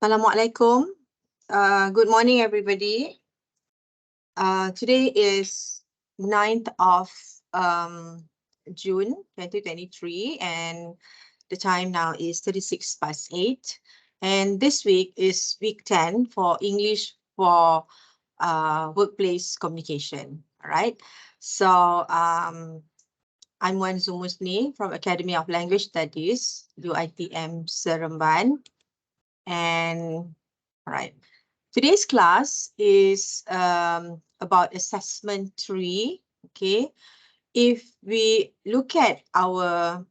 Assalamualaikum. Good morning, everybody. Today is 9th of June 2023, and the time now is 36 past 8. And this week is week 10 for English for workplace communication. All right. So I'm Wan Zumusni from Academy of Language Studies, UITM Seremban. And all right. Today's class is about assessment 3. Okay. If we look at our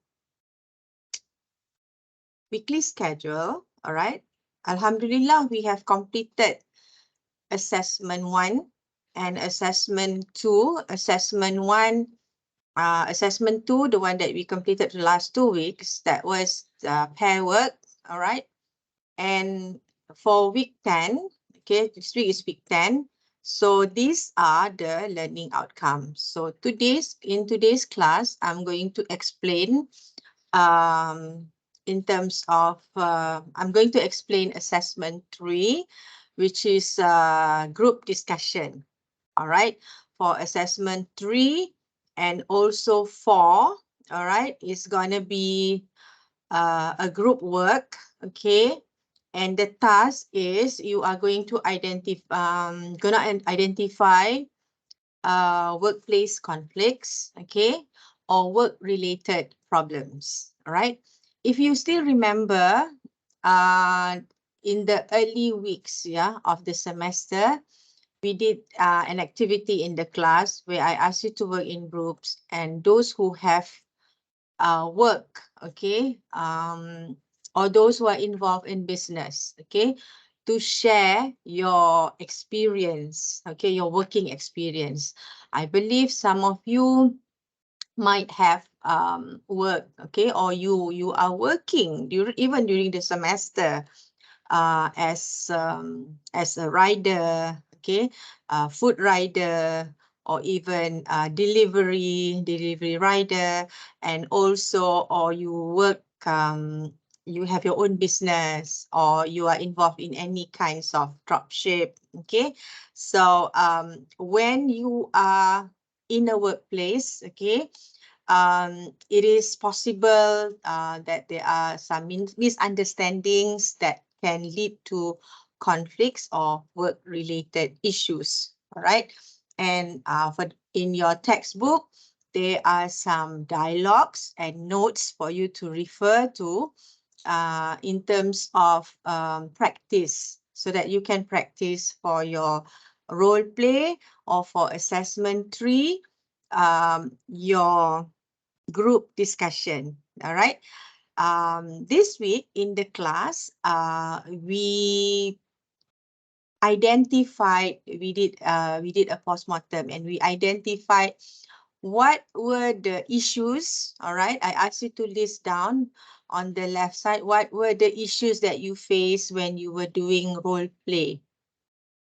weekly schedule, all right. Alhamdulillah, we have completed assessment 1 and assessment 2. Assessment 2, the one that we completed the last 2 weeks, that was pair work, all right. And for week 10, okay, this week is week 10. So these are the learning outcomes. So in today's class, I'm going to explain in terms of, I'm going to explain assessment 3, which is group discussion. All right. For assessment 3 and also 4, all right, it's going to be a group work. Okay. And the task is you are going to identify workplace conflicts, okay, or work-related problems. All right. If you still remember, in the early weeks, of the semester, we did an activity in the class where I asked you to work in groups, and those who have work, okay, or those who are involved in business, okay, to share your experience, okay, your working experience. I believe some of you might have work, okay, or you are working even during the semester as a rider, okay, food rider, or even delivery rider, and also, or you work, you have your own business, or you are involved in any kinds of dropship, okay. So when you are in a workplace, okay, it is possible that there are some misunderstandings that can lead to conflicts or work-related issues. All right. And in your textbook, there are some dialogues and notes for you to refer to in terms of practice, so that you can practice for your role play or for assessment 3, your group discussion. All right. This week in the class, we did a postmortem, and we identified what were the issues. All right. I asked you to list down on the left side, what were the issues that you faced when you were doing role play.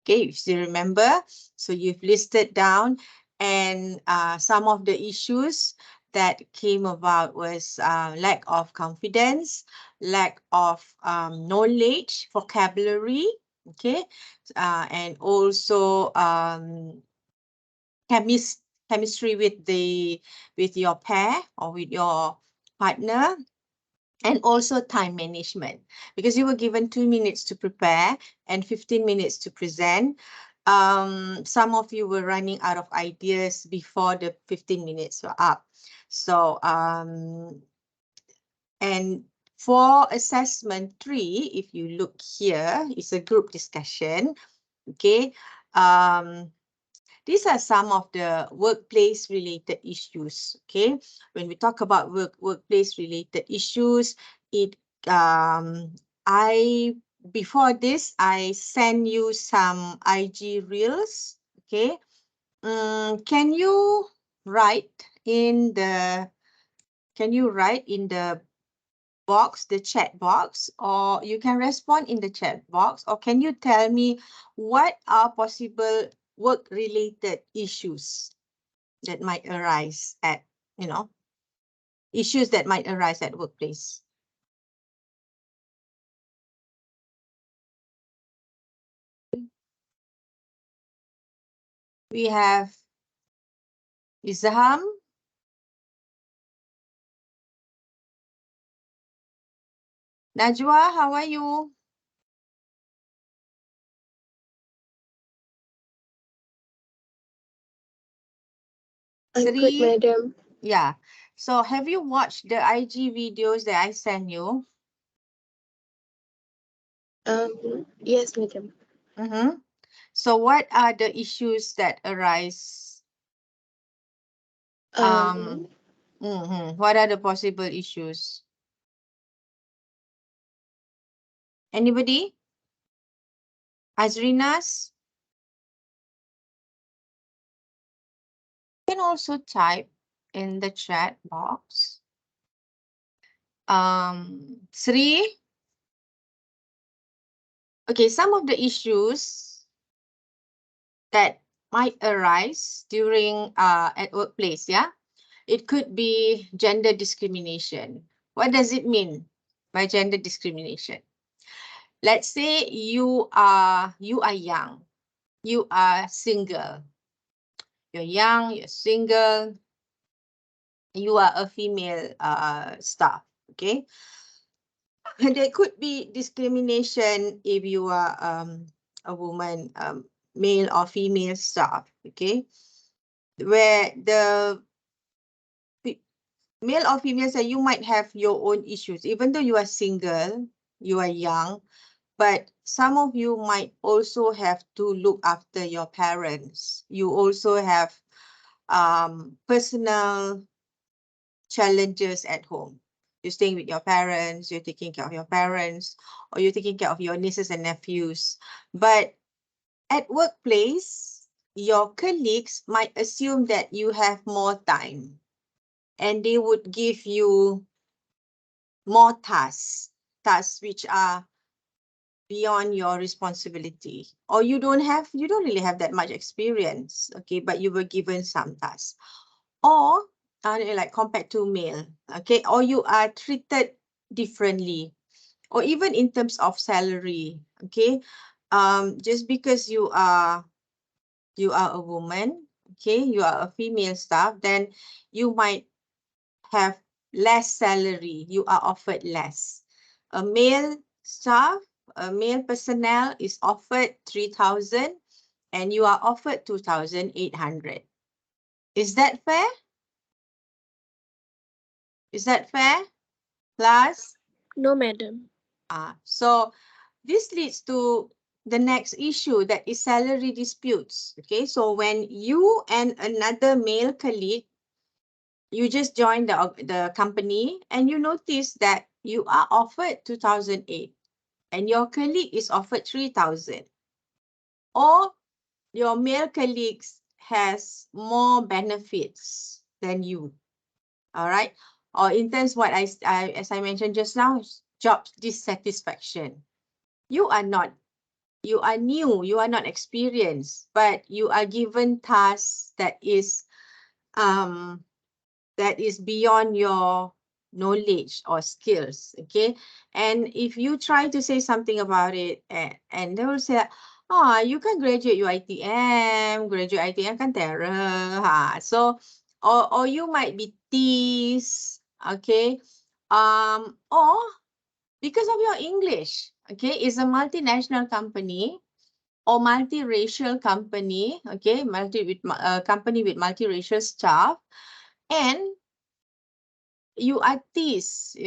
Okay, if you remember, so you've listed down, and some of the issues that came about was lack of confidence, lack of knowledge, vocabulary, okay, and also chemistry with your pair or with your partner, and also time management, because you were given 2 minutes to prepare and 15 minutes to present. Some of you were running out of ideas before the 15 minutes were up. So, and for assessment 3, if you look here, it's a group discussion. Okay. These are some of the workplace related issues. Okay. When we talk about workplace related issues, before this, I send you some IG reels. Okay. Can you write in the box, the chat box, or you can respond in the chat box, or can you tell me what are possible work-related issues that might arise at, issues that might arise at workplace? We have Izham. Najwa, how are you? I'm good, Sri, madam. yeah. So have you watched the IG videos that I sent you? Yes, madam. Mm-hmm. So what are the issues that arise? Um, What are the possible issues? Anybody? Azrinas? You can also type in the chat box. Sri? Okay, some of the issues that might arise during at workplace, yeah? It could be gender discrimination. What does it mean by gender discrimination? Let's say you are young, you are single. You're young, you're single, you are a female staff, okay? And there could be discrimination if you are a woman, male or female staff, okay? Where the male or female say you might have your own issues, even though you are single, you are young, but some of you might also have to look after your parents. You also have personal challenges at home. You're staying with your parents, you're taking care of your parents, or you're taking care of your nieces and nephews. But at workplace, your colleagues might assume that you have more time and they would give you more tasks which are beyond your responsibility, or you don't really have that much experience, okay, but you were given some tasks, or like compared to male, okay, or you are treated differently, or even in terms of salary, okay, just because you are a woman, okay, you are a female staff, then you might have less salary, you are offered less. A male staff, a male personnel is offered 3,000 and you are offered 2,800. Is that fair? Is that fair? Plus, no, madam. so this leads to the next issue, that is salary disputes. Okay, so when you and another male colleague, you just joined the company and you notice that you are offered 2,008 and your colleague is offered 3,000, or your male colleagues has more benefits than you. All right. Or in terms what as I mentioned just now, job dissatisfaction. You are not, you are new, you are not experienced, but you are given tasks that is beyond your knowledge or skills, okay? And if you try to say something about it, and they will say, you can graduate graduate ITM kan terror. So, or you might be teased, okay? Or because of your English, okay? It's a multinational company or multiracial company, okay? Company with multiracial staff, and you are teased,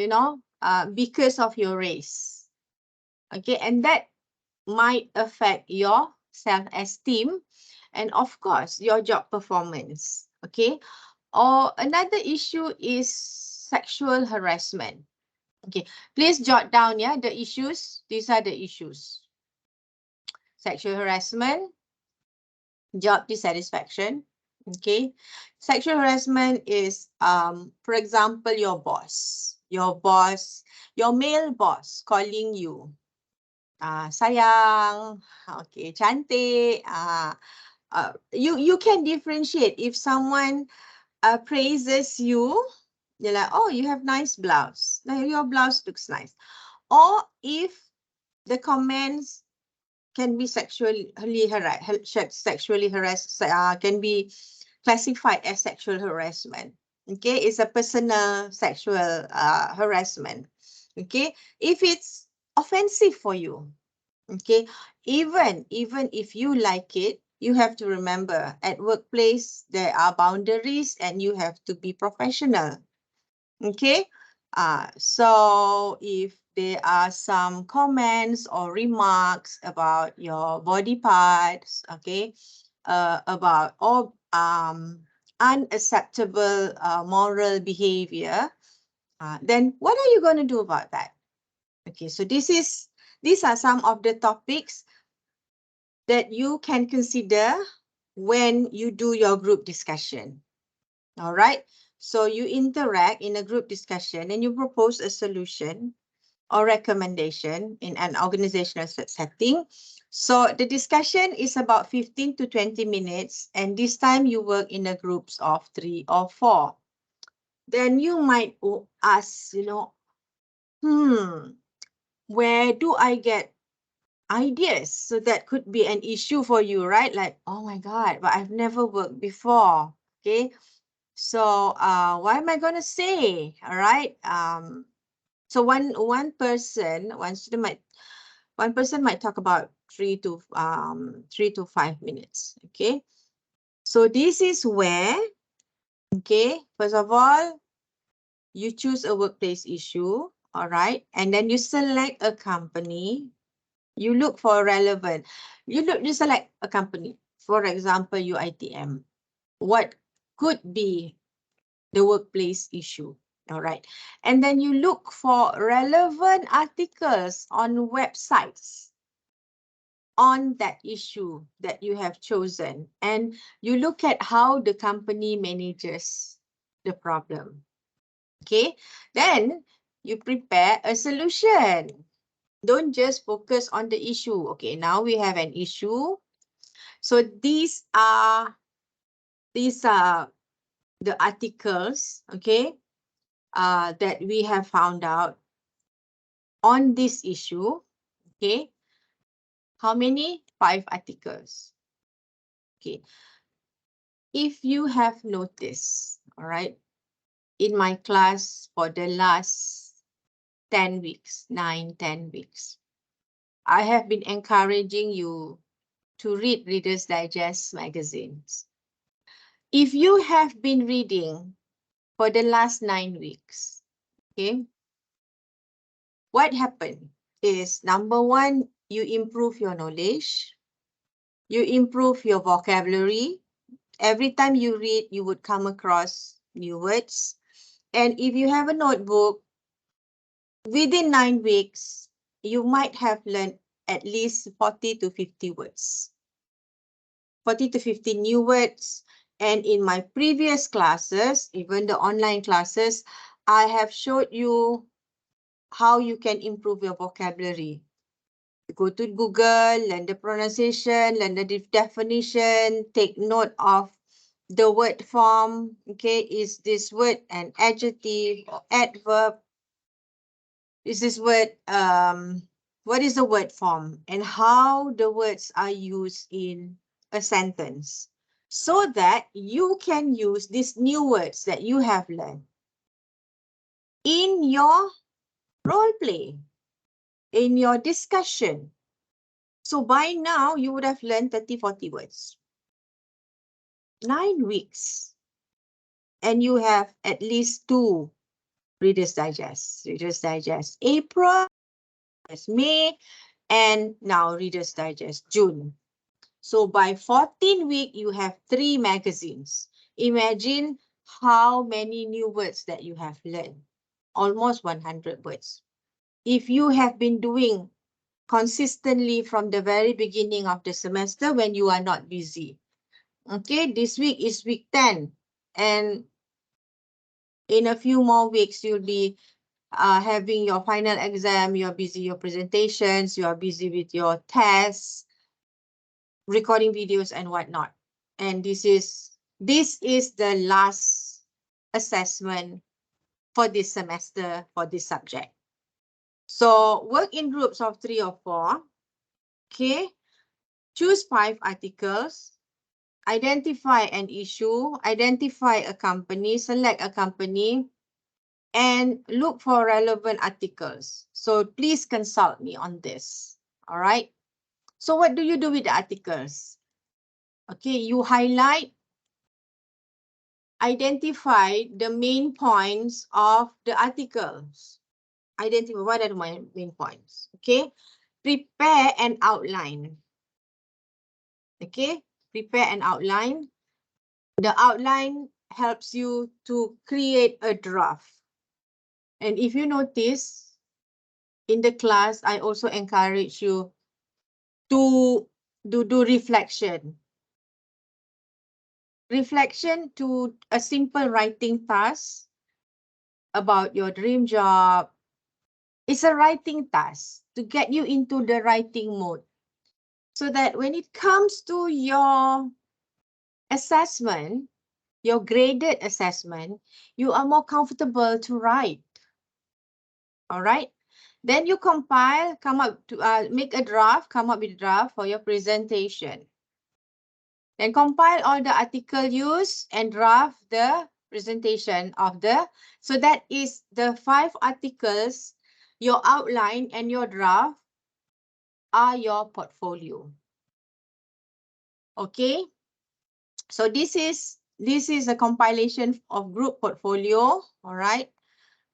because of your race. Okay, and that might affect your self-esteem and of course your job performance. Okay, or another issue is sexual harassment. Okay, please jot down, yeah, the issues. These are the issues: sexual harassment, job dissatisfaction. Okay, sexual harassment is for example, your male boss calling you sayang, okay, cantik, you can differentiate if someone praises you. You're like, oh, you have nice blouse, your blouse looks nice. Or if the comments can be sexually harassed, can be classified as sexual harassment. Okay, it's a personal sexual harassment. Okay, if it's offensive for you, okay, even if you like it, you have to remember at workplace there are boundaries and you have to be professional. Okay, so if there are some comments or remarks about your body parts, okay, about all unacceptable moral behavior, then what are you going to do about that? Okay, so these are some of the topics that you can consider when you do your group discussion. All right, so you interact in a group discussion and you propose a solution or recommendation in an organizational setting. So the discussion is about 15 to 20 minutes, and this time you work in a groups of 3 or 4. Then you might ask, where do I get ideas? So that could be an issue for you, right? Like, oh my God, but I've never worked before. Okay. So what am I going to say? All right. So one person might talk about 3 to 5 minutes. Okay. So this is where, okay, first of all, you choose a workplace issue. All right. And then you select a company. You look for relevant. You select a company. For example, UiTM. What could be the workplace issue? All right. And then you look for relevant articles on websites on that issue that you have chosen. And you look at how the company manages the problem. Okay. Then you prepare a solution. Don't just focus on the issue. Okay, now we have an issue. So these are the articles, okay, that we have found out on this issue. Okay, how many? 5 articles. Okay, if you have noticed, all right, in my class for the last 10 weeks, 9-10 weeks, I have been encouraging you to read Reader's Digest magazines. If you have been reading for the last 9 weeks, okay, what happened is, number one, you improve your knowledge, you improve your vocabulary. Every time you read, you would come across new words. And if you have a notebook, within 9 weeks, you might have learned at least 40 to 50 words. 40 to 50 new words. And in my previous classes, even the online classes, I have showed you how you can improve your vocabulary. Go to Google, learn the pronunciation, learn the definition, take note of the word form. Okay, is this word an adjective or adverb? Is this word, what is the word form and how the words are used in a sentence, so that you can use these new words that you have learned in your role play, in your discussion. So by now, you would have learned 30, 40 words. 9 weeks. And you have at least 2 Reader's Digest. Reader's Digest April, May, and now Reader's Digest June. So by 14 week, you have 3 magazines. Imagine how many new words that you have learned. Almost 100 words. If you have been doing consistently from the very beginning of the semester when you are not busy. Okay, this week is week 10. And in a few more weeks, you'll be having your final exam. You're busy your presentations. You are busy with your tests, recording videos and whatnot. And this is the last assessment for this semester for this subject. So work in groups of 3 or 4. Okay. choose 5 articles, identify an issue, identify a company, select a company, and look for relevant articles. So please consult me on this. All right. So what do you do with the articles? Okay, you highlight, identify the main points of the articles. Identify what are the main points. Okay, prepare an outline. Okay, prepare an outline. The outline helps you to create a draft. And if you notice, in the class, I also encourage you to do reflection. Reflection to a simple writing task about your dream job. It's a writing task to get you into the writing mode, so that when it comes to your assessment, your graded assessment, you are more comfortable to write. All right. Then you compile, come up to make a draft, come up with a draft for your presentation. Then compile all the article used and draft the presentation of the, so that is the 5 articles, your outline and your draft are your portfolio. Okay. So this is a compilation of group portfolio. All right.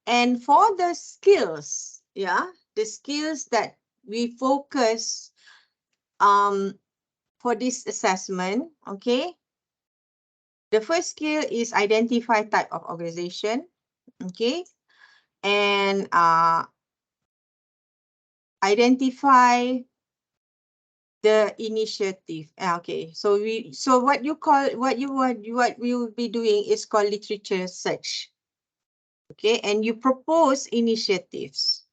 And for the skills, yeah, the skills that we focus for this assessment, okay. The first skill is identify type of organization, okay, and identify the initiative. Okay, so what you will be doing is called literature search. Okay, and you propose initiatives.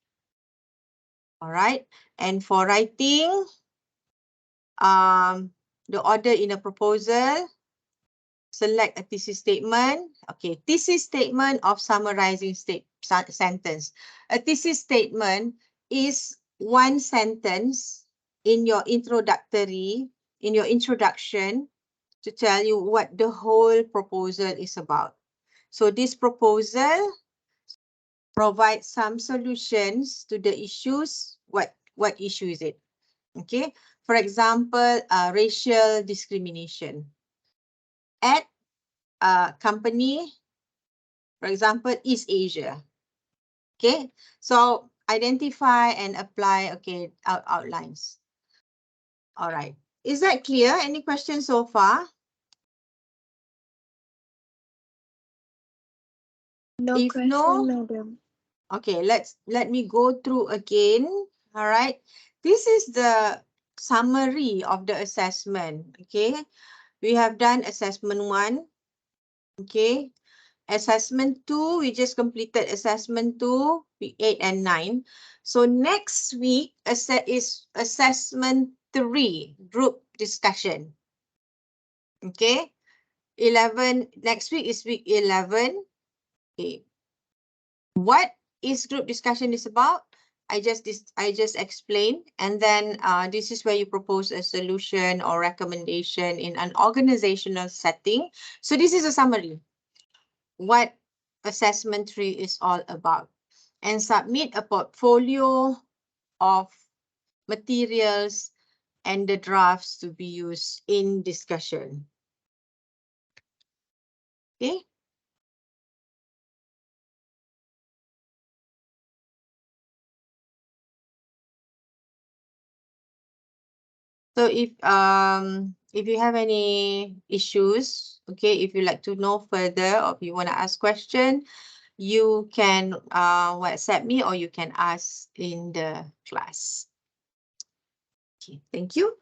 All right, and for writing, the order in a proposal, select a thesis statement. Okay, thesis statement of summarizing sentence. A thesis statement is one sentence in your introduction to tell you what the whole proposal is about. So this proposal provides some solutions to the issues. What issue is it? Okay, for example, racial discrimination at a company, for example, East Asia. Okay, so identify and apply, okay, outlines. All right, is that clear? Any questions so far? No If question, no, madam. okay, let me go through again. All right, this is the summary of the assessment. Okay, we have done assessment 1. Okay, assessment 2, we just completed assessment 2, week 8 and 9. So next week is assessment 3, group discussion. Okay, 11, next week is week 11. Okay, what is group discussion is about? I just explained, and then this is where you propose a solution or recommendation in an organizational setting. So this is a summary what assessment 3 is all about, and submit a portfolio of materials and the drafts to be used in discussion. Okay. So if you have any issues, okay, if you like to know further or if you want to ask question, you can WhatsApp me or you can ask in the class. Okay, thank you.